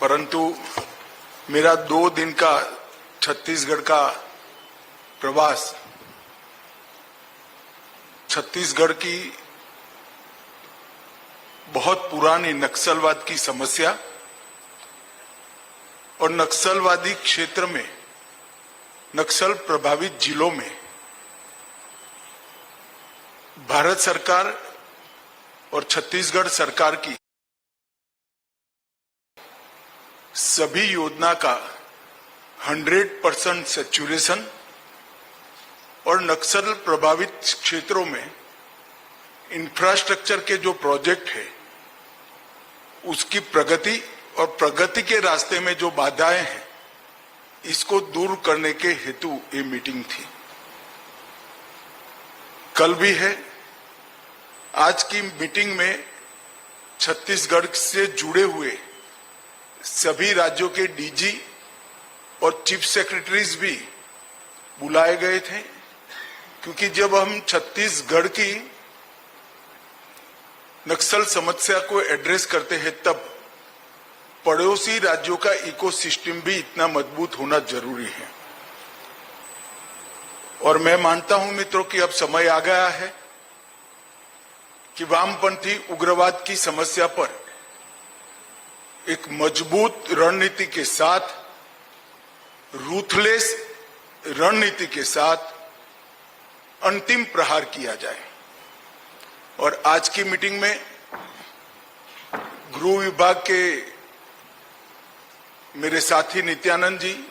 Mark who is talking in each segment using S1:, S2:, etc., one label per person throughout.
S1: परंतु मेरा 2 दिन का छत्तीसगढ़ का प्रवास छत्तीसगढ़ की बहुत पुरानी नक्सलवाद की समस्या और नक्सलवादी क्षेत्र में नक्सल प्रभावित जिलों में भारत सरकार और छत्तीसगढ़ सरकार की सभी योजना का 100% सैचुरेशन और नक्सल प्रभावित क्षेत्रों में इंफ्रास्ट्रक्चर के जो प्रोजेक्ट है उसकी प्रगति और प्रगति के रास्ते में जो बाधाएं हैं इसको दूर करने के हेतु ये मीटिंग थी। कल भी है। आज की मीटिंग में छत्तीसगढ़ से जुड़े हुए सभी राज्यों के डीजी और चीफ सेक्रेटरीज भी बुलाए गए थे, क्योंकि जब हम छत्तीसगढ़ की नक्सल समस्या को एड्रेस करते हैं तब पड़ोसी राज्यों का इकोसिस्टम भी इतना मजबूत होना जरूरी है। और मैं मानता हूं मित्रों कि अब समय आ गया है कि वामपंथी उग्रवाद की समस्या पर एक मजबूत रणनीति के साथ, रूथलेस रणनीति के साथ अंतिम प्रहार किया जाए। और आज की मीटिंग में गृह विभाग के मेरे साथी नित्यानंद जी,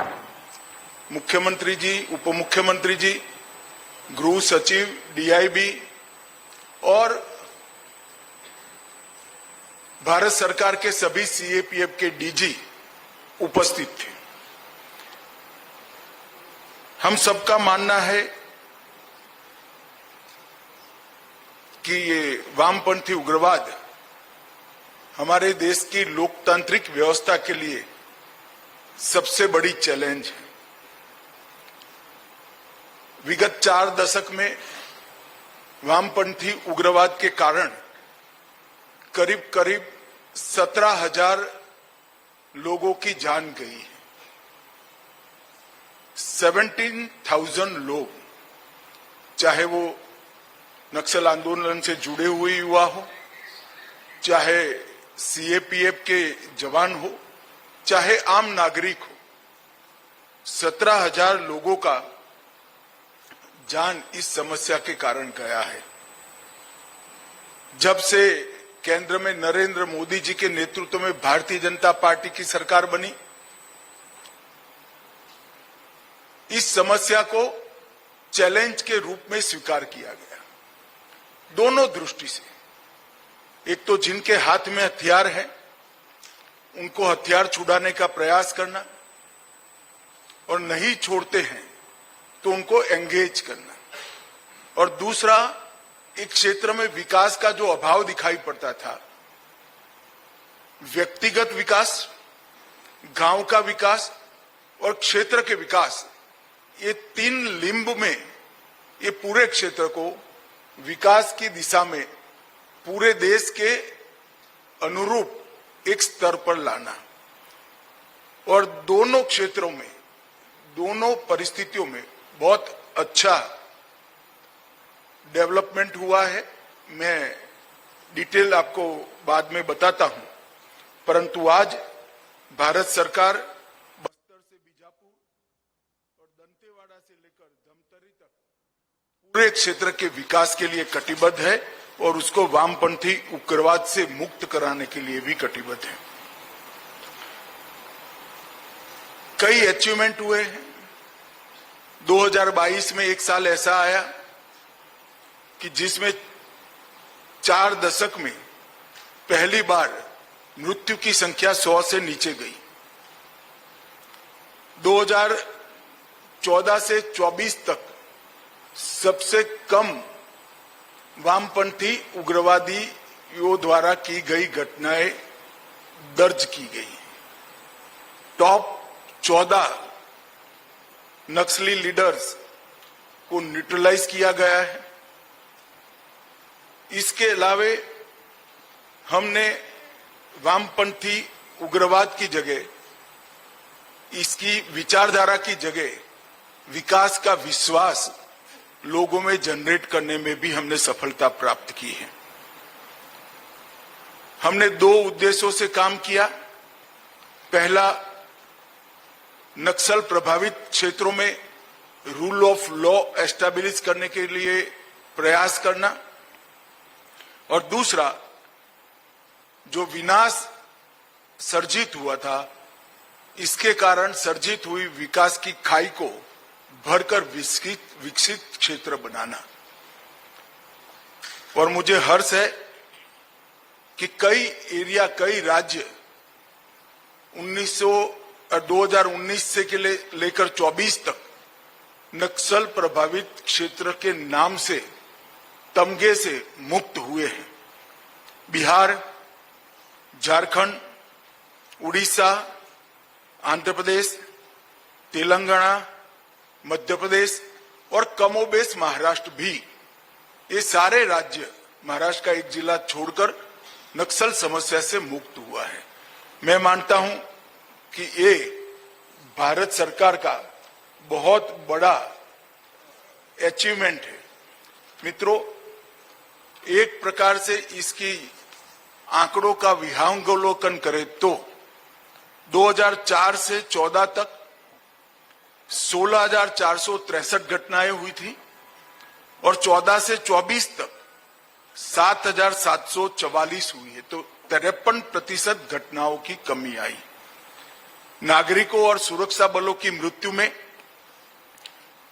S1: मुख्यमंत्री जी, उप मुख्यमंत्री जी, गृह सचिव, डीआईबी और भारत सरकार के सभी सीएपीएफ के डीजी उपस्थित थे। हम सबका मानना है कि ये वामपंथी उग्रवाद हमारे देश की लोकतांत्रिक व्यवस्था के लिए सबसे बड़ी चैलेंज है। विगत 4 दशक में वामपंथी उग्रवाद के कारण करीब करीब 17,000 लोगों की जान गई है। 17,000 लोग, चाहे वो नक्सल आंदोलन से जुड़े हुए युवा हो, चाहे सीएपीएफ के जवान हो, चाहे आम नागरिक हो, 17,000 लोगों का जान इस समस्या के कारण गया है। जब से केंद्र में नरेंद्र मोदी जी के नेतृत्व में भारतीय जनता पार्टी की सरकार बनी, इस समस्या को चैलेंज के रूप में स्वीकार किया गया, दोनों दृष्टि से। एक तो जिनके हाथ में हथियार है उनको हथियार छुड़ाने का प्रयास करना, और नहीं छोड़ते हैं तो उनको एंगेज करना। और दूसरा, एक क्षेत्र में विकास का जो अभाव दिखाई पड़ता था, व्यक्तिगत विकास, गांव का विकास और क्षेत्र के विकास, ये 3 लिंब में ये पूरे क्षेत्र को विकास की दिशा में पूरे देश के अनुरूप एक स्तर पर लाना। और दोनों क्षेत्रों में, दोनों परिस्थितियों में बहुत अच्छा डेवलपमेंट हुआ है। मैं डिटेल आपको बाद में बताता हूं, परंतु आज भारत सरकार बस्तर से बीजापुर और दंतेवाड़ा से लेकर धमतरी तक पूरे क्षेत्र के विकास के लिए कटिबद्ध है और उसको वामपंथी उग्रवाद से मुक्त कराने के लिए भी कटिबद्ध है। कई अचीवमेंट हुए हैं। 2022 में एक साल ऐसा आया कि जिसमें 4 दशक में पहली बार मृत्यु की संख्या 100 से नीचे गई। 2014 से 24 तक सबसे कम वामपंथी उग्रवादियों द्वारा की गई घटनाएं दर्ज की गई। टॉप 14 नक्सली लीडर्स को न्यूट्रलाइज किया गया है। इसके अलावे हमने वामपंथी उग्रवाद की जगह, इसकी विचारधारा की जगह विकास का विश्वास लोगों में जनरेट करने में भी हमने सफलता प्राप्त की है। हमने 2 उद्देश्यों से काम किया। पहला, नक्सल प्रभावित क्षेत्रों में रूल ऑफ लॉ एस्टैब्लिश करने के लिए प्रयास करना, और दूसरा, जो विनाश सर्जित हुआ था, इसके कारण सर्जित हुई विकास की खाई को भरकर विकसित क्षेत्र बनाना। और मुझे हर्ष है कि कई राज्य 2019 से लेकर 24 तक नक्सल प्रभावित क्षेत्र के नाम से, तमगे से मुक्त हुए हैं। बिहार, झारखंड, उड़ीसा, आंध्र प्रदेश, तेलंगाना, मध्य प्रदेश और कमोबेश महाराष्ट्र भी, ये सारे राज्य, महाराष्ट्र का एक जिला छोड़कर, नक्सल समस्या से मुक्त हुआ है। मैं मानता हूं कि ये भारत सरकार का बहुत बड़ा अचीवमेंट है। मित्रों, एक प्रकार से इसकी आंकड़ों का विहंगावलोकन करें तो 2004 से 14 तक 16,463 घटनाएं हुई थी और 14 से 24 तक 7,744 हुई है, तो 53% घटनाओं की कमी आई। नागरिकों और सुरक्षा बलों की मृत्यु में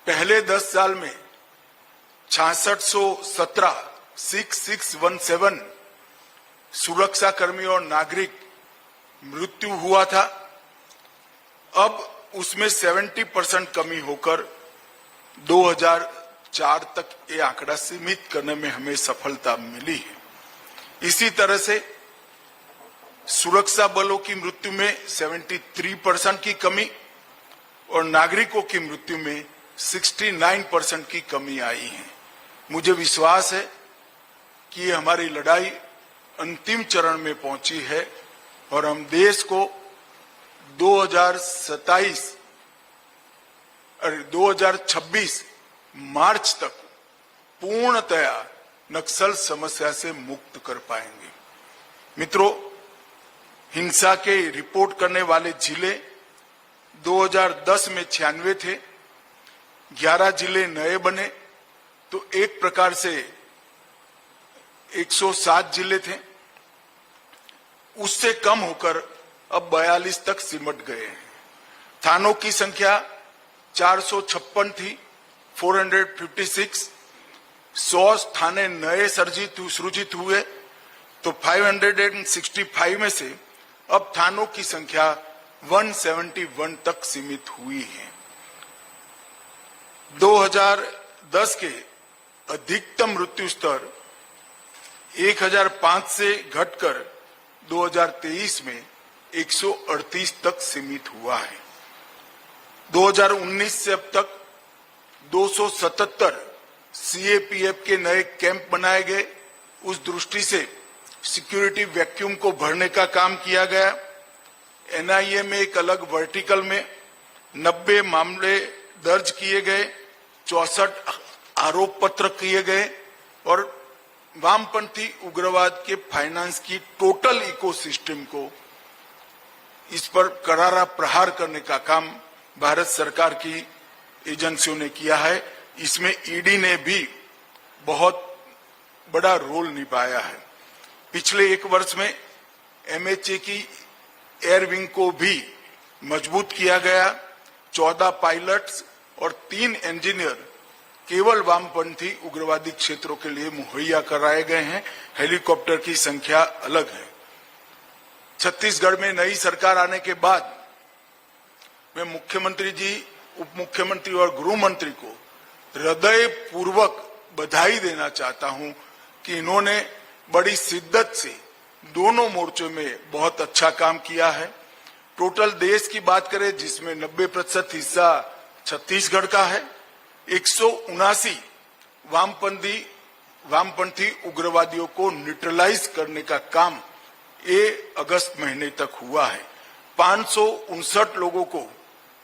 S1: पहले 10 साल में 6617 सुरक्षा कर्मी और नागरिक मृत्यु हुआ था। अब उसमें 70% कमी होकर 2004 तक ये आंकड़ा सीमित करने में हमें सफलता मिली है। इसी तरह से सुरक्षा बलों की मृत्यु में 73% की कमी और नागरिकों की मृत्यु में 69% की कमी आई है। मुझे विश्वास है कि हमारी लड़ाई अंतिम चरण में पहुंची है और हम देश को 2026 मार्च तक पूर्णतया नक्सल समस्या से मुक्त कर पाएंगे। मित्रों, हिंसा के रिपोर्ट करने वाले जिले 2010 में 96 थे, 11 जिले नए बने, तो एक प्रकार से 107 जिले थे। उससे कम होकर अब 42 तक सिमट गए हैं। थानों की संख्या 456 थी, 456। 100 थाने नए सृजित हुए, तो 565 में से अब थानों की संख्या 171 तक सीमित हुई है। 2010 के अधिकतम मृत्यु स्तर 1005 से घटकर 2023 में 138 तक सीमित हुआ है। 2019 से अब तक 277 सीएपीएफ के नए कैंप बनाए गए। उस दृष्टि से सिक्योरिटी वैक्यूम को भरने का काम किया गया। एनआईए में एक अलग वर्टिकल में 90 मामले दर्ज किए गए, 64 आरोप पत्र किए गए और वामपंथी उग्रवाद के फाइनेंस की टोटल इकोसिस्टम को, इस पर करारा प्रहार करने का काम भारत सरकार की एजेंसियों ने किया है। इसमें ईडी ने भी बहुत बड़ा रोल निभाया है। पिछले 1 वर्ष में एमएचए की एयर विंग को भी मजबूत किया गया। 14 पायलट्स और 3 इंजीनियर केवल वामपंथी उग्रवादी क्षेत्रों के लिए मुहैया कराए गए हैं। हेलीकॉप्टर की संख्या अलग है। छत्तीसगढ़ में नई सरकार आने के बाद मैं मुख्यमंत्री जी, उप मुख्यमंत्री और गृह मंत्री को हृदय पूर्वक बधाई देना चाहता हूं कि इन्होंने बड़ी शिद्दत से दोनों मोर्चों में बहुत अच्छा काम किया है। टोटल देश की बात करें जिसमें 90% हिस्सा छत्तीसगढ़ का है, 179 वामपंथी उग्रवादियों को न्यूट्रलाइज करने का काम ये अगस्त महीने तक हुआ है। 559 लोगों को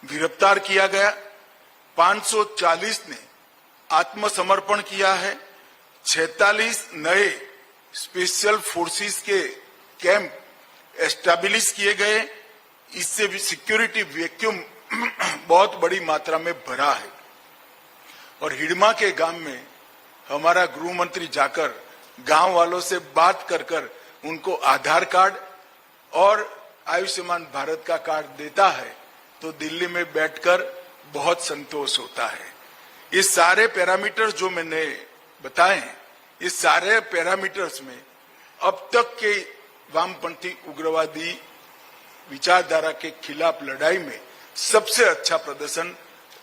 S1: गिरफ्तार किया गया, 540 ने आत्मसमर्पण किया है, 46 नए स्पेशल फोर्सेस के कैंप एस्टैब्लिश किए गए। इससे भी सिक्योरिटी वैक्यूम बहुत बड़ी मात्रा में भरा है। और हिडमा के गांव में हमारा गृह मंत्री जाकर गांव वालों से बात कर उनको आधार कार्ड और आयुष्मान भारत का कार्ड देता है तो दिल्ली में बैठकर बहुत संतोष होता है। ये सारे पैरामीटर्स जो मैंने बताए हैं, इस सारे पैरामीटर्स में अब तक के वामपंथी उग्रवादी विचारधारा के खिलाफ लड़ाई में सबसे अच्छा प्रदर्शन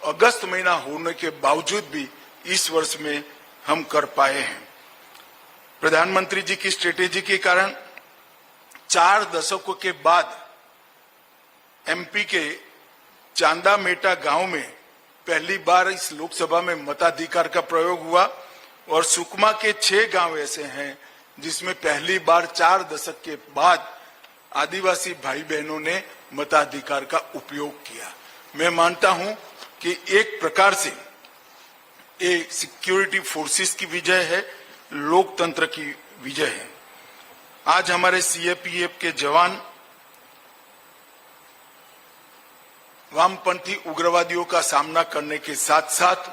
S1: अगस्त महीना होने के बावजूद भी इस वर्ष में हम कर पाए हैं। प्रधानमंत्री जी की स्ट्रेटेजी के कारण 4 दशकों के बाद एमपी के चांदा मेटा गांव में पहली बार इस लोकसभा में मताधिकार का प्रयोग हुआ और सुकमा के 6 गांव ऐसे हैं जिसमें पहली बार 4 दशक के बाद आदिवासी भाई बहनों ने मताधिकार का उपयोग किया। मैं मानता हूं कि एक प्रकार से ये सिक्योरिटी फोर्सेस की विजय है, लोकतंत्र की विजय है। आज हमारे सीएपीएफ के जवान वामपंथी उग्रवादियों का सामना करने के साथ साथ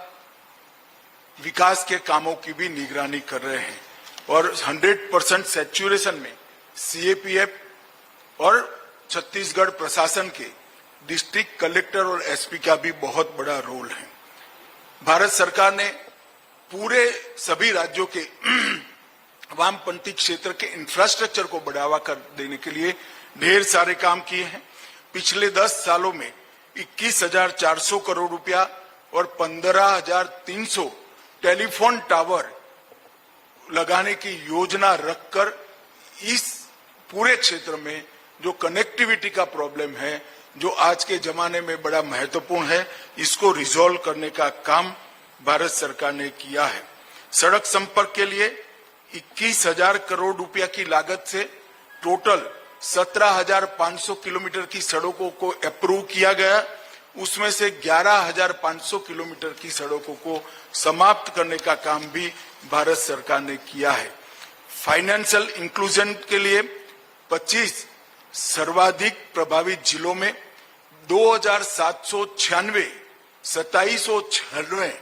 S1: विकास के कामों की भी निगरानी कर रहे हैं और 100% सैचुरेशन में सीएपीएफ और छत्तीसगढ़ प्रशासन के डिस्ट्रिक्ट कलेक्टर और एसपी का भी बहुत बड़ा रोल है। भारत सरकार ने पूरे सभी राज्यों के वामपंथी क्षेत्र के इंफ्रास्ट्रक्चर को बढ़ावा कर देने के लिए ढेर सारे काम किए हैं। पिछले 10 सालों में 21,400 करोड़ रुपया और 15,300 टेलीफोन टावर लगाने की योजना रखकर इस पूरे क्षेत्र में जो कनेक्टिविटी का प्रॉब्लम है, जो आज के जमाने में बड़ा महत्वपूर्ण है, इसको रिजॉल्व करने का काम भारत सरकार ने किया है। सड़क संपर्क के लिए 21,000 करोड़ रुपया की लागत से टोटल 17,500 किलोमीटर की सड़कों को अप्रूव किया गया। उसमें से 11,500 किलोमीटर की सड़कों को समाप्त करने का काम भी भारत सरकार ने किया है। फाइनेंशियल इंक्लूजन के लिए 25 सर्वाधिक प्रभावित जिलों में 2,796 2796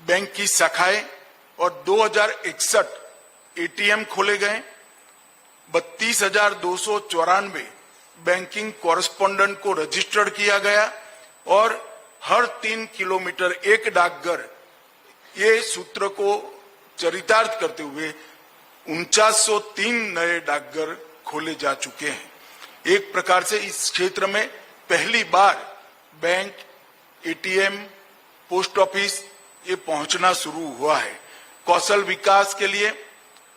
S1: बैंक की शाखाएं और 2,061 एटीएम खोले गए। 32,294 बैंकिंग कॉरेस्पोंडेंट को रजिस्टर्ड किया गया और हर 3 किलोमीटर एक डाकघर, ये सूत्र को चरितार्थ करते हुए 4903 नए डाकघर खोले जा चुके हैं। एक प्रकार से इस क्षेत्र में पहली बार बैंक, एटीएम, पोस्ट ऑफिस ये पहुंचना शुरू हुआ है। कौशल विकास के लिए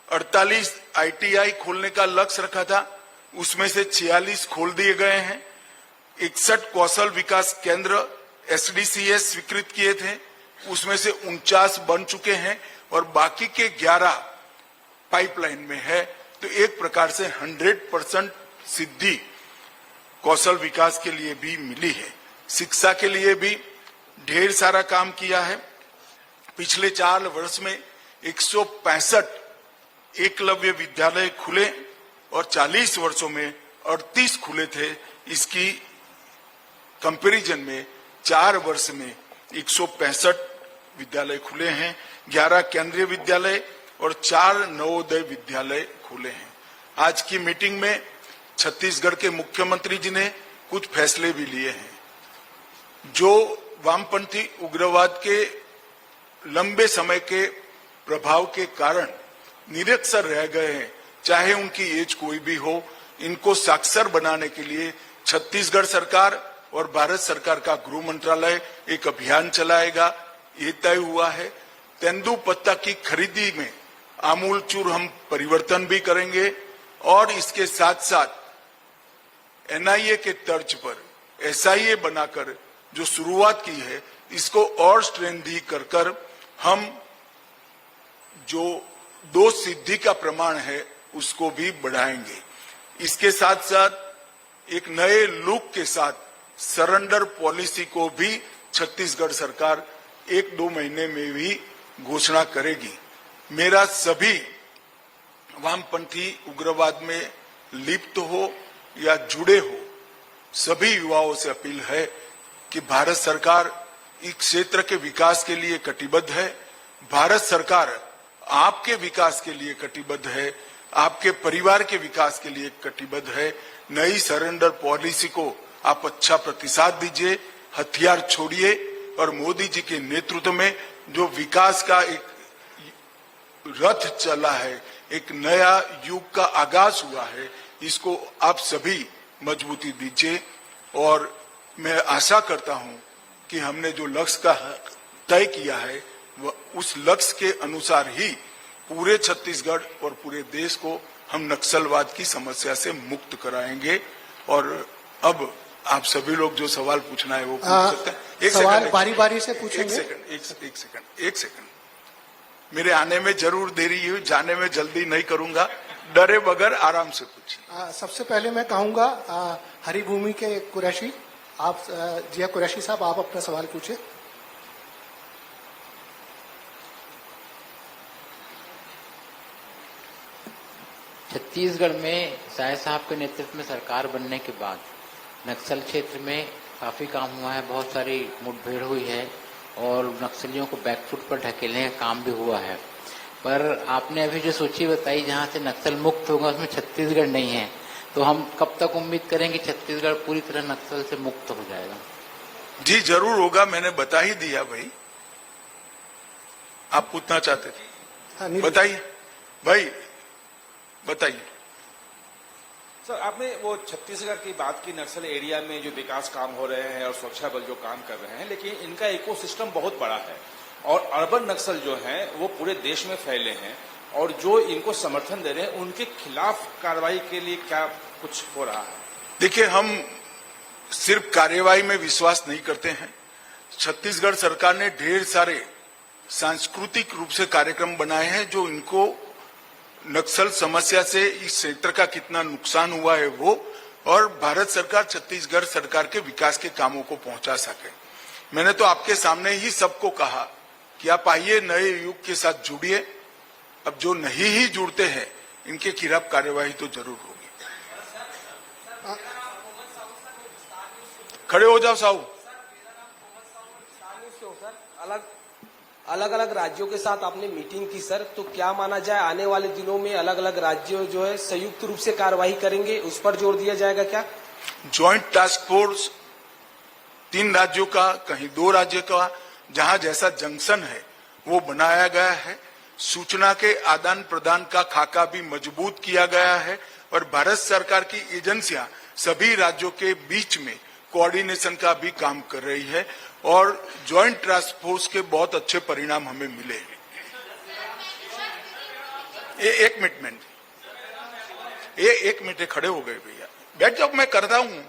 S1: 48 आईटीआई खोलने का लक्ष्य रखा था, उसमें से 46 खोल दिए गए हैं। 61 कौशल विकास केंद्र एसडीसीएस स्वीकृत किए थे, उसमें से 49 बन चुके हैं और बाकी के 11 पाइपलाइन में है। तो एक प्रकार से 100% सिद्धि कौशल विकास के लिए भी मिली है। शिक्षा के लिए भी ढेर सारा काम किया है। पिछले 4 वर्ष में 165 एकलव्य विद्यालय खुले और 40 वर्षों में 38 खुले थे। इसकी कंपैरिजन में 4 वर्ष में 165 विद्यालय खुले हैं, 11 केंद्रीय विद्यालय और 4 नवोदय विद्यालय खुले हैं। आज की मीटिंग में छत्तीसगढ़ के मुख्यमंत्री जी ने कुछ फैसले भी लिए हैं जो वामपंथी उग्रवाद के लंबे समय के प्रभाव के कारण निरक्षर रह गए हैं, चाहे उनकी एज कोई भी हो। इनको साक्षर बनाने के लिए छत्तीसगढ़ सरकार और भारत सरकार का गृह मंत्रालय एक अभियान चलाएगा, ये तय हुआ है। तेंदुपत्ता की खरीदी में आमूलचूर हम परिवर्तन भी करेंगे और इसके साथ साथ एनआईए के तर्ज पर एसआईए बनाकर जो शुरुआत की है, इसको और स्ट्रेंथी कर हम जो 2 सिद्धि का प्रमाण है उसको भी बढ़ाएंगे। इसके साथ साथ एक नए लुक के साथ सरेंडर पॉलिसी को भी छत्तीसगढ़ सरकार 1-2 महीने में भी घोषणा करेगी। मेरा सभी वामपंथी उग्रवाद में लिप्त हो या जुड़े हो सभी युवाओं से अपील है कि भारत सरकार इस क्षेत्र के विकास के लिए कटिबद्ध है। भारत सरकार आपके विकास के लिए कटिबद्ध है, आपके परिवार के विकास के लिए कटिबद्ध है। नई सरेंडर पॉलिसी को आप अच्छा प्रतिसाद दीजिए, हथियार छोड़िए और मोदी जी के नेतृत्व में जो विकास का एक रथ चला है, एक नया युग का आगाज हुआ है, इसको आप सभी मजबूती दीजिए। और मैं आशा करता हूं कि हमने जो लक्ष्य का तय किया है वह उस लक्ष्य के अनुसार ही पूरे छत्तीसगढ़ और पूरे देश को हम नक्सलवाद की समस्या से मुक्त कराएंगे। और अब आप सभी लोग जो सवाल पूछना है वो पूछ सकते हैं। एक
S2: सवाल बारी बारी से पूछेंगे।
S1: एक सेकंड मेरे आने में जरूर देरी हुई, जाने में जल्दी नहीं करूंगा, डरे बगैर आराम से पूछिए।
S2: सबसे पहले मैं कहूंगा हरिभूमि के कुरैशी, आप जिया कुरैशी साहब, आप अपना सवाल पूछे।
S3: छत्तीसगढ़ में साय साहब के नेतृत्व में सरकार बनने के बाद नक्सल क्षेत्र में काफी काम हुआ है, बहुत सारी मुठभेड़ हुई है और नक्सलियों को बैकफुट पर ढकेलने का काम भी हुआ है। पर आपने अभी जो सूची बताई जहां से नक्सल मुक्त होगा उसमें छत्तीसगढ़ नहीं है, तो हम कब तक उम्मीद करेंगे छत्तीसगढ़ पूरी तरह नक्सल से मुक्त हो जाएगा?
S1: जी जरूर होगा, मैंने बता ही दिया भाई। आप पूछना चाहते थे, बताइए भाई, बताइए।
S4: सर, आपने वो छत्तीसगढ़ की बात की, नक्सल एरिया में जो विकास काम हो रहे हैं और सुरक्षा बल जो काम कर रहे हैं, लेकिन इनका इकोसिस्टम बहुत बड़ा है और अर्बन नक्सल जो हैं वो पूरे देश में फैले हैं और जो इनको समर्थन दे रहे हैं उनके खिलाफ कार्रवाई के लिए क्या कुछ हो रहा है?
S1: देखिए, हम सिर्फ कार्रवाई में विश्वास नहीं करते हैं। छत्तीसगढ़ सरकार ने ढेर सारे सांस्कृतिक रूप से कार्यक्रम बनाए हैं जो इनको नक्सल समस्या से इस क्षेत्र का कितना नुकसान हुआ है वो, और भारत सरकार छत्तीसगढ़ सरकार के विकास के कामों को पहुंचा सके। मैंने तो आपके सामने ही सबको कहा कि आप आइए, नए युग के साथ जुड़िए। अब जो नहीं ही जुड़ते हैं इनके खिलाफ कार्यवाही तो जरूर होगी। खड़े हो जाओ साहू।
S5: अलग अलग राज्यों के साथ आपने मीटिंग की सर, तो क्या माना जाए आने वाले दिनों में अलग अलग राज्य जो है संयुक्त रूप से कार्रवाई करेंगे, उस पर जोर दिया जाएगा क्या?
S1: ज्वाइंट टास्क फोर्स 3 राज्यों का, कहीं 2 राज्यों का, जहां जैसा जंक्शन है वो बनाया गया है। सूचना के आदान प्रदान का खाका भी मजबूत किया गया है और भारत सरकार की एजेंसियां सभी राज्यों के बीच में कोऑर्डिनेशन का भी काम कर रही है और ज्वाइंट टास्क फोर्स के बहुत अच्छे परिणाम हमें मिले। एक मिनट खड़े हो गए भैया, बैठ जाओ, मैं करता हूं।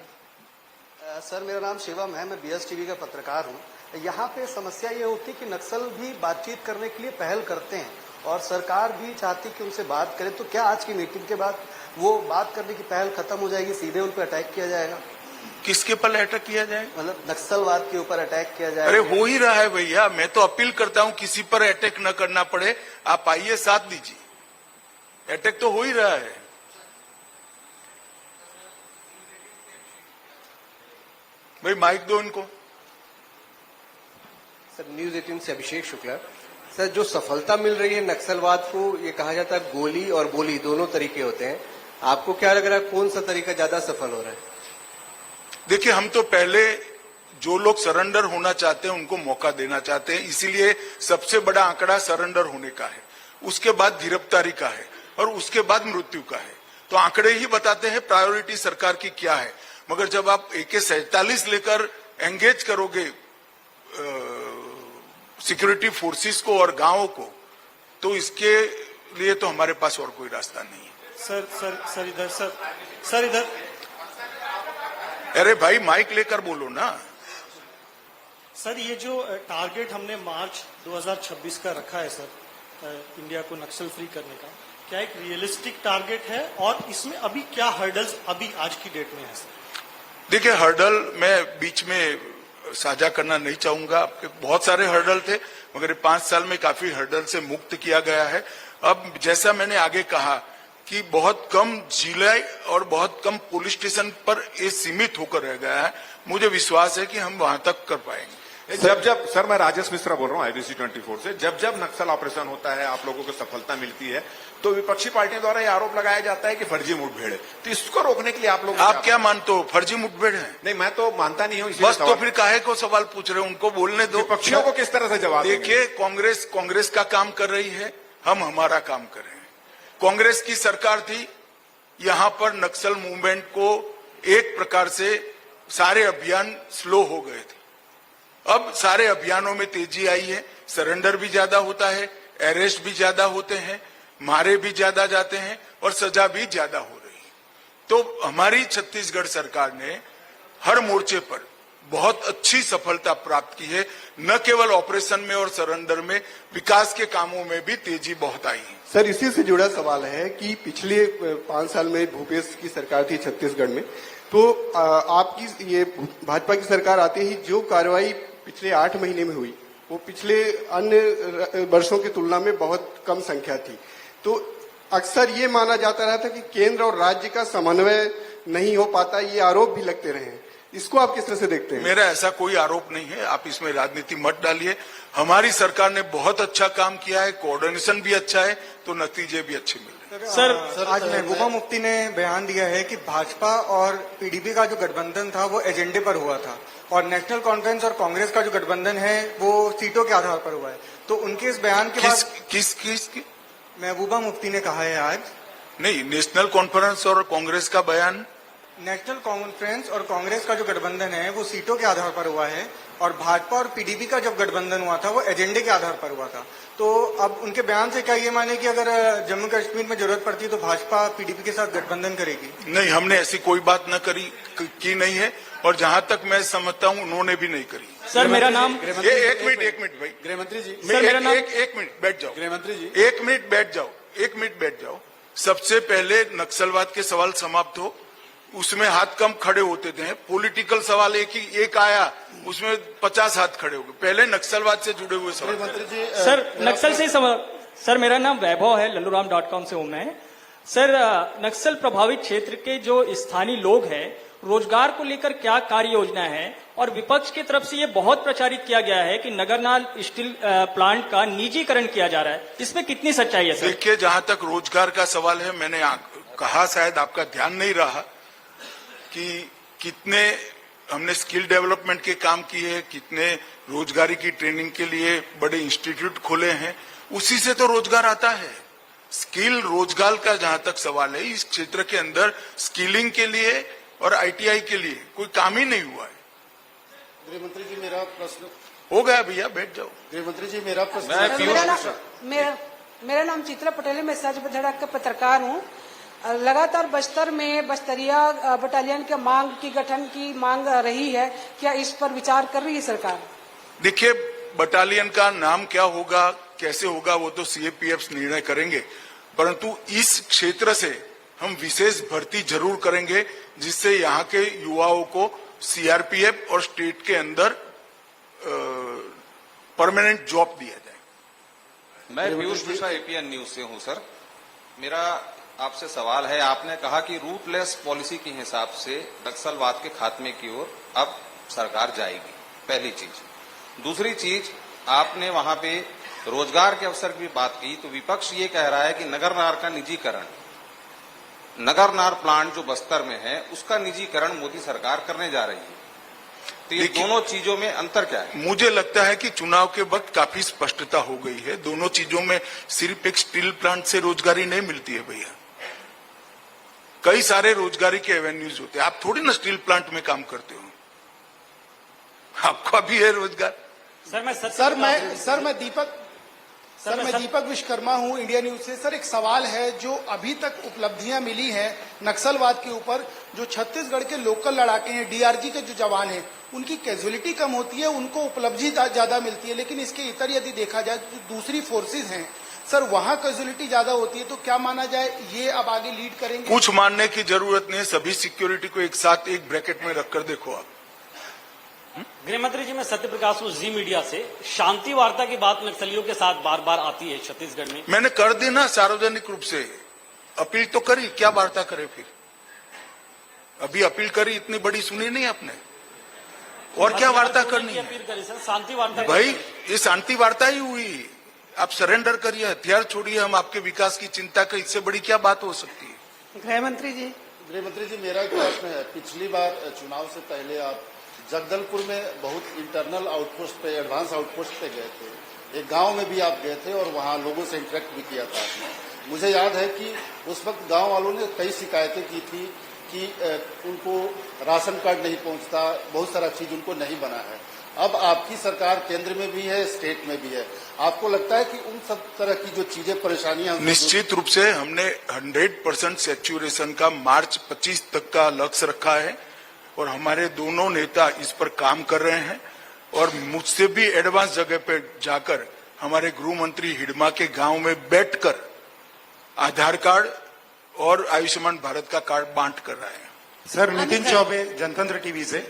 S6: सर, मेरा नाम शिवम है, मैं बीएस टीवी का पत्रकार हूं। यहाँ पे समस्या ये होती है कि नक्सल भी बातचीत करने के लिए पहल करते हैं और सरकार भी चाहती कि उनसे बात करें, तो क्या आज की मीटिंग के बाद वो बात करने की पहल खत्म हो जाएगी, सीधे उन पर अटैक किया जाएगा?
S1: किसके ऊपर अटैक किया जाए?
S6: मतलब नक्सलवाद के ऊपर अटैक किया जाए?
S1: अरे हो ही रहा है भैया, मैं तो अपील करता हूं किसी पर अटैक न करना पड़े, आप आइए, साथ दीजिए। अटैक तो हो ही रहा है। भाई माइक दो इनको।
S5: सर, न्यूज 18 से अभिषेक शुक्ला। सर, जो सफलता मिल रही है नक्सलवाद को, ये कहा जाता है गोली और बोली दोनों तरीके होते हैं, आपको क्या लग रहा है कौन सा तरीका ज्यादा सफल हो रहा है?
S1: देखिए, हम तो पहले जो लोग सरेंडर होना चाहते हैं उनको मौका देना चाहते हैं, इसीलिए सबसे बड़ा आंकड़ा सरेंडर होने का है, उसके बाद गिरफ्तारी का है और उसके बाद मृत्यु का है। तो आंकड़े ही बताते हैं प्रायोरिटी सरकार की क्या है। मगर जब आप AK-47 लेकर एंगेज करोगे सिक्योरिटी फोर्सेस को और गांवों को, तो इसके लिए तो हमारे पास और कोई रास्ता नहीं है।
S2: सर इधर।
S1: अरे भाई माइक लेकर बोलो ना।
S7: सर, ये जो टारगेट हमने मार्च 2026 का रखा है सर, इंडिया को नक्सल फ्री करने का, क्या एक रियलिस्टिक टारगेट है और इसमें अभी क्या हर्डल्स अभी आज की डेट में है सर?
S1: देखिए, हर्डल मैं बीच में साझा करना नहीं चाहूंगा। आपके बहुत सारे हर्डल थे, मगर 5 साल में काफी हर्डल से मुक्त किया गया है। अब जैसा मैंने आगे कहा कि बहुत कम जिले और बहुत कम पुलिस स्टेशन पर ये सीमित होकर रह गया है। मुझे विश्वास है कि हम वहां तक कर पाएंगे।
S8: जब सर, मैं राजेश मिश्रा बोल रहा हूँ IBC 24 से। जब नक्सल ऑपरेशन होता है, आप लोगों को सफलता मिलती है, तो विपक्षी पार्टियों द्वारा ये आरोप लगाया जाता है कि फर्जी मुठभेड़ है। तो इसको रोकने के लिए आप
S1: क्या मानते हो? फर्जी मुठभेड़ है?
S8: नहीं, मैं तो मानता नहीं हूँ।
S1: बस तो फिर काहे को सवाल पूछ रहे हो? उनको बोलने दो।
S8: विपक्षियों को किस तरह से जवाब
S1: देखिए, कांग्रेस का काम कर रही है, हम हमारा काम कर रहे हैं। कांग्रेस की सरकार थी, यहां पर नक्सल मूवमेंट को एक प्रकार से सारे अभियान स्लो हो गए थे। अब सारे अभियानों में तेजी आई है, सरेंडर भी ज्यादा होता है, अरेस्ट भी ज्यादा होते हैं, मारे भी ज्यादा जाते हैं और सजा भी ज्यादा हो रही है। तो हमारी छत्तीसगढ़ सरकार ने हर मोर्चे पर बहुत अच्छी सफलता प्राप्त की है। न केवल ऑपरेशन में और सरेंडर में, विकास के कामों में भी तेजी बहुत आई है।
S9: सर, इसी से जुड़ा सवाल है कि पिछले 5 साल में भूपेश की सरकार थी छत्तीसगढ़ में, तो आपकी ये भाजपा की सरकार आते ही जो कार्रवाई पिछले 8 महीने में हुई, वो पिछले अन्य वर्षों की तुलना में बहुत कम संख्या थी। तो अक्सर ये माना जाता रहा था कि केंद्र और राज्य का समन्वय नहीं हो पाता, ये आरोप भी लगते रहे हैं। इसको आप किस तरह से देखते हैं?
S1: मेरा ऐसा कोई आरोप नहीं है, आप इसमें राजनीति मत डालिए। हमारी सरकार ने बहुत अच्छा काम किया है, कोऑर्डिनेशन भी अच्छा है, तो नतीजे भी अच्छे मिल रहे हैं।
S10: सर, आज महबूबा मुफ्ती ने बयान दिया है कि भाजपा और पीडीपी का जो गठबंधन था वो एजेंडे पर हुआ था और नेशनल कॉन्फ्रेंस और कांग्रेस का जो गठबंधन है वो सीटों के आधार पर हुआ है। तो उनके इस बयान के बाद
S1: किस
S10: महबूबा मुफ्ती ने कहा है आज,
S1: नहीं, नेशनल कॉन्फ्रेंस और कांग्रेस का बयान,
S10: नेशनल कॉन्फ्रेंस और कांग्रेस का जो गठबंधन है वो सीटों के आधार पर हुआ है और भाजपा और पीडीपी का जब गठबंधन हुआ था वो एजेंडे के आधार पर हुआ था। तो अब उनके बयान से क्या ये माने कि अगर जम्मू कश्मीर में जरूरत पड़ती है तो भाजपा पीडीपी के साथ गठबंधन करेगी?
S1: नहीं, हमने ऐसी कोई बात न की नहीं है और जहां तक मैं समझता हूं उन्होंने भी नहीं करी।
S11: सर, मेरा नाम
S1: एक मिनट भाई,
S8: गृहमंत्री जी,
S11: सर, मेरा नाम
S1: एक मिनट बैठ जाओ।
S8: गृहमंत्री जी,
S1: एक मिनट बैठ जाओ। सबसे पहले नक्सलवाद के सवाल समाप्त हो, उसमें हाथ कम खड़े होते थे। पॉलिटिकल सवाल एक आया, उसमें 50 हाथ खड़े हो गए। पहले नक्सलवाद से जुड़े हुए सवाल।
S11: सर, नक्सल से सर, मेरा नाम वैभव है, लल्लूराम.com से हूं मैं। सर, नक्सल प्रभावित क्षेत्र के जो स्थानीय लोग हैं, रोजगार को लेकर क्या कार्य योजना है? और विपक्ष की तरफ से ये बहुत प्रचारित किया गया है कि नगरनार स्टील प्लांट का निजीकरण किया जा रहा है, इसमें कितनी सच्चाई है सर?
S1: देखिए, जहां तक रोजगार का सवाल है, मैंने कहा, शायद आपका ध्यान नहीं रहा कि कितने हमने स्किल डेवलपमेंट के काम किए, कितने रोजगारी की ट्रेनिंग के लिए बड़े इंस्टीट्यूट खोले हैं। उसी से तो रोजगार आता है। स्किल रोजगार का जहां तक सवाल है, इस क्षेत्र के अंदर स्किलिंग के लिए और ITI के लिए कोई काम ही नहीं हुआ है।
S9: गृहमंत्री जी, मेरा प्रश्न
S1: हो गया भैया, बैठ जाओ।
S9: गृहमंत्री जी, मेरा प्रश्न
S12: मेरा नाम चित्रा पटेल है, मैं सच धड़क का पत्रकार हूँ। लगातार बस्तर में बस्तरिया बटालियन के मांग की गठन की मांग रही है, क्या इस पर विचार कर रही है सरकार?
S1: देखिए, बटालियन का नाम क्या होगा, कैसे होगा, वो तो CAPF निर्णय करेंगे, परंतु इस क्षेत्र से हम विशेष भर्ती जरूर करेंगे, जिससे यहाँ के युवाओं को CRPF और स्टेट के अंदर परमानेंट जॉब दिया जाए।
S13: मैं पीयूष मिश्रा APN न्यूज से हूं। सर, मेरा आपसे सवाल है, आपने कहा कि रूटलेस पॉलिसी के हिसाब से नक्सलवाद के खात्मे की ओर अब सरकार जाएगी, पहली चीज। दूसरी चीज, आपने वहां पे रोजगार के अवसर की बात की, तो विपक्ष ये कह रहा है कि नगरनार का निजीकरण, नगरनार प्लांट जो बस्तर में है उसका निजीकरण मोदी सरकार करने जा रही है। तो ये दोनों चीजों में अंतर क्या है?
S1: मुझे लगता है कि चुनाव के वक्त काफी स्पष्टता हो गई है। दोनों चीजों में सिर्फ एक स्टील प्लांट से रोजगारी नहीं मिलती है भैया, कई सारे रोजगारी के एवेन्यूज होते हैं। आप थोड़ी ना स्टील प्लांट में काम करते हो, आपका भी है रोजगार।
S2: सर, मैं दीपक विश्वकर्मा हूं, इंडिया न्यूज से। सर, एक सवाल है, जो अभी तक उपलब्धियां मिली हैं नक्सलवाद के ऊपर, जो छत्तीसगढ़ के लोकल लड़ाके हैं, DRG के जो जवान हैं, उनकी कैजुअलिटी कम होती है, उनको उपलब्धि ज्यादा मिलती है, लेकिन इसके इतर यदि देखा जाए तो दूसरी फोर्सेज हैं सर वहां कैजुअलिटी ज्यादा होती है, तो क्या माना जाए ये अब आगे लीड करेंगे?
S1: कुछ मानने की जरूरत नहीं है, सभी सिक्योरिटी को एक साथ एक ब्रैकेट में रखकर देखो आप।
S14: गृह मंत्री जी, मैं सत्य प्रकाश हूँ जी मीडिया से। शांति वार्ता की बात नक्सलियों के साथ बार बार आती है छत्तीसगढ़ में।
S1: मैंने कर दी ना सार्वजनिक रूप से अपील तो करी, क्या वार्ता करे फिर? अभी अपील करी, इतनी बड़ी सुनी नहीं आपने, और क्या वार्ता करनी है?
S14: अपील करी सर, शांति वार्ता।
S1: भाई ये शांति वार्ता ही हुई, आप सरेंडर करिए, हथियार छोड़िए, हम आपके विकास की चिंता कर, इससे बड़ी क्या बात हो सकती है?
S6: गृह मंत्री जी मेरा एक प्रश्न है। पिछली बार चुनाव से पहले आप जगदलपुर में बहुत इंटरनल आउटपोस्ट पे, एडवांस आउटपोस्ट पे गए थे, एक गांव में भी आप गए थे और वहां लोगों से इंटरेक्ट भी किया था आपने। मुझे याद है कि उस वक्त गांव वालों ने कई शिकायतें की थी कि उनको राशन कार्ड नहीं पहुंचता, बहुत सारा चीज उनको नहीं बना है। अब आपकी सरकार केंद्र में भी है, स्टेट में भी है, आपको लगता है कि उन सब तरह की जो चीजें, परेशानियां,
S1: निश्चित रूप से हमने 100% सैचुरेशन का मार्च 25 तक का लक्ष्य रखा है और हमारे दोनों नेता इस पर काम कर रहे हैं। और मुझसे भी एडवांस जगह पे जाकर हमारे गृह मंत्री हिडमा के गांव में बैठकर आधार कार्ड और आयुष्मान भारत का कार्ड बांट कर रहे हैं।
S15: सर, नितिन चौबे, जनतंत्र टीवी से।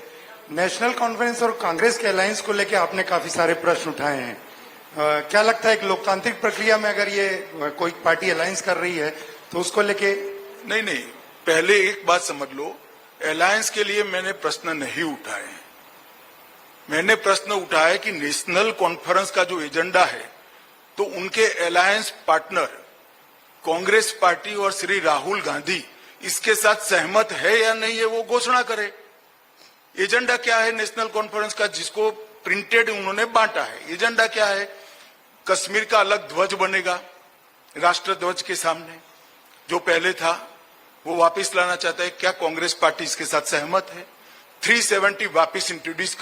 S15: नेशनल कॉन्फ्रेंस और कांग्रेस के अलायंस को लेकर आपने काफी सारे प्रश्न उठाए हैं। क्या लगता है एक लोकतांत्रिक प्रक्रिया में अगर ये कोई पार्टी अलायंस कर रही है तो उसको लेके?
S1: नहीं, पहले एक बात समझ लो, अलायंस के लिए मैंने प्रश्न नहीं उठाए हैं। मैंने प्रश्न उठाया कि नेशनल कॉन्फ्रेंस का जो एजेंडा है तो उनके अलायंस पार्टनर कांग्रेस पार्टी और श्री राहुल गांधी इसके साथ सहमत है या नहीं है, वो घोषणा करे। एजेंडा क्या है नेशनल कॉन्फ्रेंस का, जिसको प्रिंटेड उन्होंने बांटा है? एजेंडा क्या है? कश्मीर का अलग ध्वज बनेगा राष्ट्र ध्वज के सामने, जो पहले था वो वापस लाना चाहता है। क्या कांग्रेस पार्टी इसके साथ सहमत है? 370 वापस इंट्रोड्यूस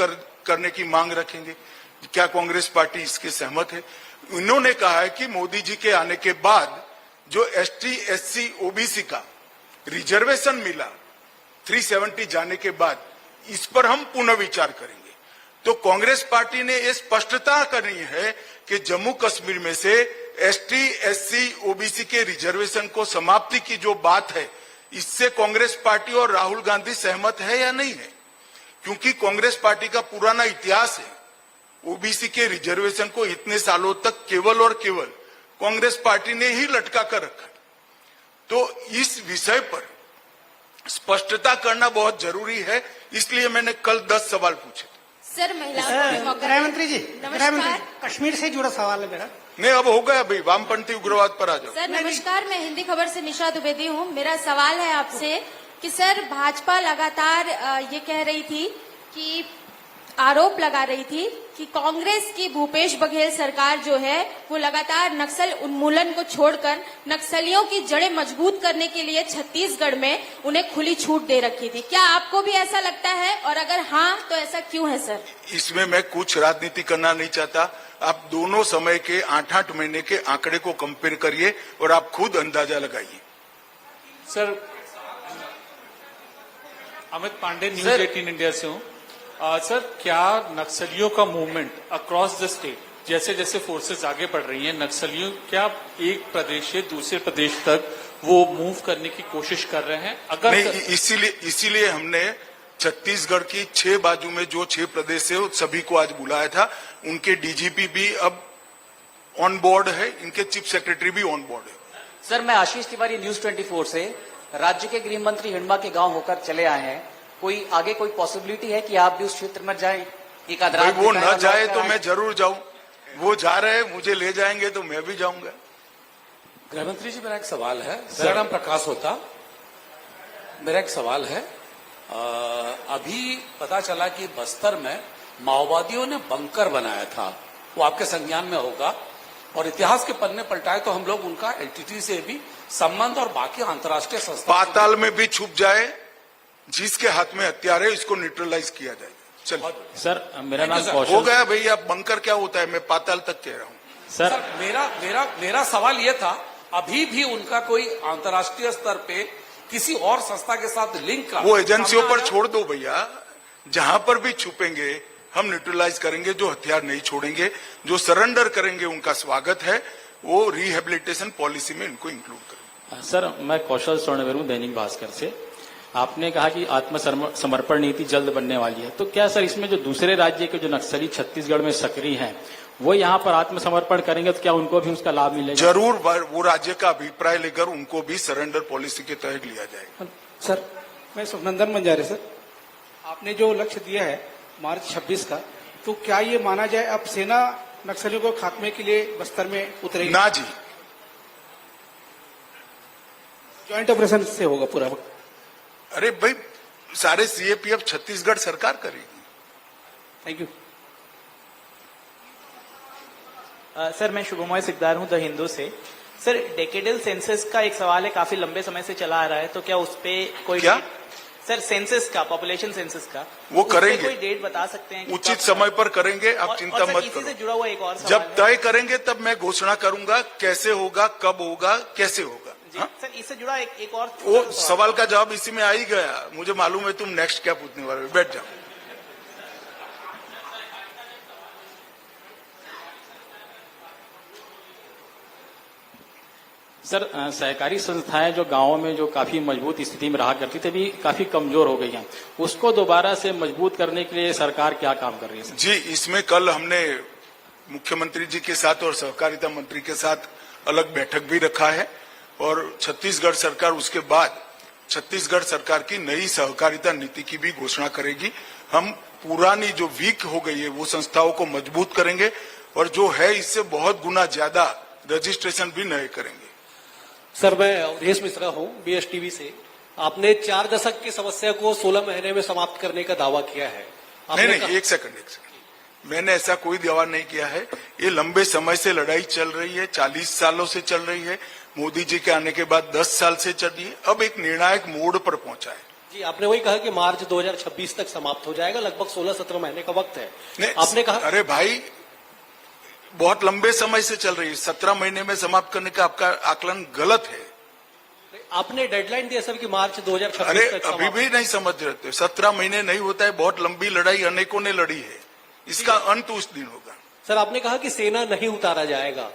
S1: करने की मांग रखेंगे, क्या कांग्रेस पार्टी इसके सहमत है? इन्होंने कहा है कि मोदी जी के आने के बाद जो एसटी, एससी, ओबीसी का रिजर्वेशन मिला 370 जाने के बाद, इस पर हम पुनः विचार करेंगे। तो कांग्रेस पार्टी ने ये स्पष्टता करनी है कि जम्मू कश्मीर में से एसटी, एससी, ओबीसी के रिजर्वेशन को समाप्ति की जो बात है, इससे कांग्रेस पार्टी और राहुल गांधी सहमत है या नहीं है? क्योंकि कांग्रेस पार्टी का पुराना इतिहास है, ओबीसी के रिजर्वेशन को इतने सालों तक केवल और केवल कांग्रेस पार्टी ने ही लटका कर रखा। तो इस विषय पर स्पष्टता करना बहुत जरूरी है, इसलिए मैंने कल 10 सवाल पूछे।
S16: सर, गृह मंत्री जी,
S6: कश्मीर से जुड़ा सवाल है मेरा।
S1: नहीं, अब हो गया भाई, वामपंथी उग्रवाद पर आ जाओ।
S16: सर नमस्कार, मैं हिंदी खबर से निशा द्विवेदी हूँ। मेरा सवाल है आपसे कि सर, भाजपा लगातार ये कह रही थी कि आरोप लगा रही थी कि कांग्रेस की भूपेश बघेल सरकार जो है वो लगातार नक्सल उन्मूलन को छोड़कर नक्सलियों की जड़ें मजबूत करने के लिए छत्तीसगढ़ में उन्हें खुली छूट दे रखी थी। क्या आपको भी ऐसा लगता है, और अगर हाँ तो ऐसा क्यों है सर?
S1: इसमें मैं कुछ राजनीति करना नहीं चाहता। आप दोनों समय के 8-8 महीने के आंकड़े को कंपेयर करिए और आप खुद अंदाजा लगाइए।
S17: Sir, Amit Pandey, news 18 India से हूँ। सर, क्या नक्सलियों का मूवमेंट अक्रॉस द स्टेट, जैसे जैसे फोर्सेस आगे बढ़ रही हैं, नक्सलियों क्या एक प्रदेश से दूसरे प्रदेश तक वो मूव करने की कोशिश कर रहे हैं? अगर
S1: नहीं, इसीलिए हमने छत्तीसगढ़ की 6 बाजू में जो 6 प्रदेश है सभी को आज बुलाया था। उनके डीजीपी भी अब ऑन बोर्ड है, इनके चीफ सेक्रेटरी भी ऑन बोर्ड है।
S18: सर, मैं आशीष तिवारी, न्यूज 24 से। राज्य के गृह मंत्री हिडमा के गांव होकर चले आए हैं, कोई आगे कोई पॉसिबिलिटी है कि आप भी उस क्षेत्र में जाएं? एक आध रात
S1: वो न जाए तो मैं जरूर जाऊं, वो जा रहे हैं, मुझे ले जाएंगे तो मैं भी जाऊंगा।
S19: गृह मंत्री जी, मेरा एक सवाल है। मेरा नाम प्रकाश होता। मेरा एक सवाल है, अभी पता चला कि बस्तर में माओवादियों ने बंकर बनाया था, वो आपके संज्ञान में होगा, और इतिहास के पन्ने पलटाए तो हम लोग उनका एलटीटी से भी संबंध और बाकी अंतर्राष्ट्रीय संस्था
S1: पाताल में भी छुप जाए, जिसके हाथ में हथियार है इसको न्यूट्रलाइज किया जाए। चलिए
S11: सर, मेरा नाम
S1: हो गया भैया। बंकर क्या होता है, मैं पाताल तक कह रहा हूँ।
S19: सर, मेरा सवाल ये था, अभी भी उनका कोई अंतर्राष्ट्रीय स्तर पे किसी और संस्था के साथ लिंक का
S1: वो एजेंसियों पर छोड़ दो भैया, जहां पर भी छुपेंगे हम न्यूट्रलाइज करेंगे। जो हथियार नहीं छोड़ेंगे, जो सरेंडर करेंगे, उनका स्वागत है। वो रिहेबिलिटेशन पॉलिसी में इनको इंक्लूड करें।
S11: सर, मैं कौशल स्वर्णवेर हूं, दैनिक भास्कर से। आपने कहा कि आत्मसमर्पण नीति जल्द बनने वाली है, तो क्या सर इसमें जो दूसरे राज्य के जो नक्सली छत्तीसगढ़ में सक्रिय हैं वो यहाँ पर आत्मसमर्पण करेंगे तो क्या उनको भी उसका लाभ मिलेगा?
S1: जरूर, वो राज्य का अभिप्राय लेकर उनको भी सरेंडर पॉलिसी के तहत लिया जाएगा।
S20: सर, मैं सुखनंदन बंजारे। सर, आपने जो लक्ष्य दिया है मार्च 26 का, तो क्या ये माना जाए अब सेना नक्सलियों को खात्मे के लिए बस्तर में उतरेगी?
S1: ना जी,
S20: ज्वाइंट ऑपरेशन से होगा पूरा?
S1: अरे भाई, सारे सीएपीएफ छत्तीसगढ़ सरकार करेगी।
S20: Thank you.
S21: सर, मैं शुभमय सिकदार हूं द हिंदू से। सर, डेकेडल सेंसस का एक सवाल है, काफी लंबे समय से चला आ रहा है, तो क्या उस पे कोई
S1: क्या?
S21: सर, सेंसस का, पॉपुलेशन सेंसस का
S1: वो करेंगे,
S21: कोई डेट बता सकते हैं?
S1: उचित समय पर करेंगे, आप चिंता मत
S21: इसी से
S1: करो।
S21: जुड़ा हुआ एक और सवाल
S1: जब तय करेंगे तब मैं घोषणा करूंगा कैसे होगा, कब होगा, कैसे होगा।
S21: जी, सर, इससे जुड़ा एक और
S1: वो सवाल का जवाब इसी में आ ही गया। मुझे मालूम है तुम नेक्स्ट क्या पूछने वाले हो, बैठ जाओ।
S11: सर, सहकारी संस्थाएं जो गांवों में जो काफी मजबूत स्थिति में रहा करती थी, अभी काफी कमजोर हो गई हैं, उसको दोबारा से मजबूत करने के लिए सरकार क्या काम कर रही है?
S1: जी, इसमें कल हमने मुख्यमंत्री जी के साथ और सहकारिता मंत्री के साथ अलग बैठक भी रखा है और छत्तीसगढ़ सरकार उसके बाद छत्तीसगढ़ सरकार की नई सहकारिता नीति की भी घोषणा करेगी। हम पुरानी जो वीक हो गई है वो संस्थाओं को मजबूत करेंगे और जो है इससे बहुत गुना ज्यादा रजिस्ट्रेशन भी नए करेंगे।
S22: सर, मैं अवधेश मिश्रा हूं, BSTV से। आपने 4 दशक की समस्या को 16 महीने में समाप्त करने का दावा किया है।
S1: नहीं, एक सेकंड, मैंने ऐसा कोई दावा नहीं किया है। ये लंबे समय से लड़ाई चल रही है, 40 सालों से चल रही है। मोदी जी के आने के बाद 10 साल से चल रही है, अब एक निर्णायक मोड़ पर पहुंचा है।
S22: जी, आपने वही कहा कि मार्च 2026 तक समाप्त हो जाएगा, लगभग 16-17 महीने का वक्त है। आपने कहा,
S1: अरे भाई, बहुत लंबे समय से चल रही है, 17 महीने में समाप्त करने का आपका आकलन गलत है।
S22: आपने डेडलाइन दिया सर कि मार्च 2026
S1: अरे
S22: तक
S1: अभी भी नहीं समझ रहे, 17 महीने नहीं होता है, बहुत लंबी लड़ाई अनेकों ने लड़ी है, इसका अंत उस दिन होगा।
S22: सर, आपने कहा कि सेना नहीं उतारा जाएगा,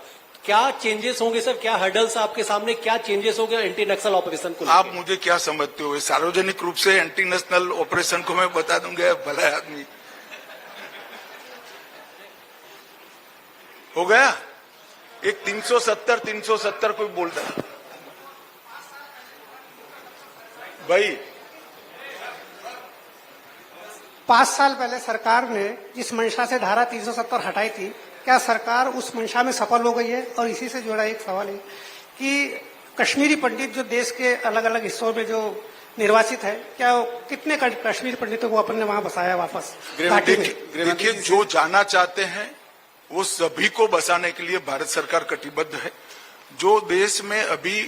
S22: क्या चेंजेस होंगे सर? क्या हर्डल्स आपके सामने, क्या चेंजेस होंगे एंटी नक्सल ऑपरेशन को?
S1: आप मुझे क्या समझते हो? सार्वजनिक रूप से एंटी नक्सल ऑपरेशन को मैं बता दूंगा, भला आदमी हो गया। एक 370 कोई बोलता है भाई।
S23: 5 साल पहले सरकार ने जिस मंशा से धारा 370 हटाई थी, क्या सरकार उस मंशा में सफल हो गई है? और इसी से जुड़ा एक सवाल है कि कश्मीरी पंडित जो देश के अलग अलग हिस्सों में जो निर्वासित है, क्या कितने कश्मीरी पंडितों को अपने वहां बसाया वापस?
S1: देखिए, जो जाना चाहते हैं वो सभी को बसाने के लिए भारत सरकार कटिबद्ध है। जो देश में अभी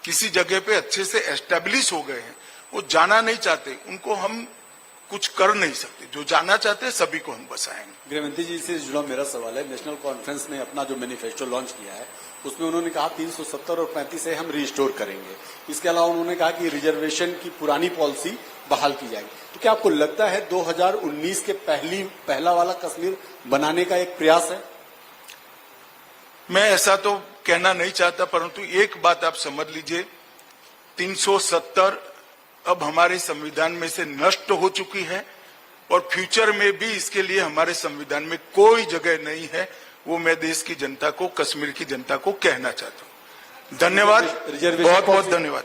S1: किसी जगह पे अच्छे से एस्टेब्लिश हो गए हैं, वो जाना नहीं चाहते, उनको हम कुछ कर नहीं सकते। जो जाना चाहते हैं सभी को हम बसाएंगे।
S24: गृहमंत्री जी से जुड़ा मेरा सवाल है, नेशनल कॉन्फ्रेंस ने अपना जो मैनिफेस्टो लॉन्च किया है उसमें उन्होंने कहा 370 और 35 से हम रिस्टोर करेंगे। इसके अलावा उन्होंने कहा कि रिजर्वेशन की पुरानी पॉलिसी बहाल की जाएगी। तो क्या आपको लगता है 2019 के पहला वाला कश्मीर बनाने का एक प्रयास है?
S1: मैं ऐसा तो कहना नहीं चाहता, परंतु एक बात आप समझ लीजिए, 370 अब हमारे संविधान में से नष्ट हो चुकी है और फ्यूचर में भी इसके लिए हमारे संविधान में कोई जगह नहीं है। वो मैं देश की जनता को, कश्मीर की जनता को कहना चाहता हूं। धन्यवाद, बहुत बहुत धन्यवाद।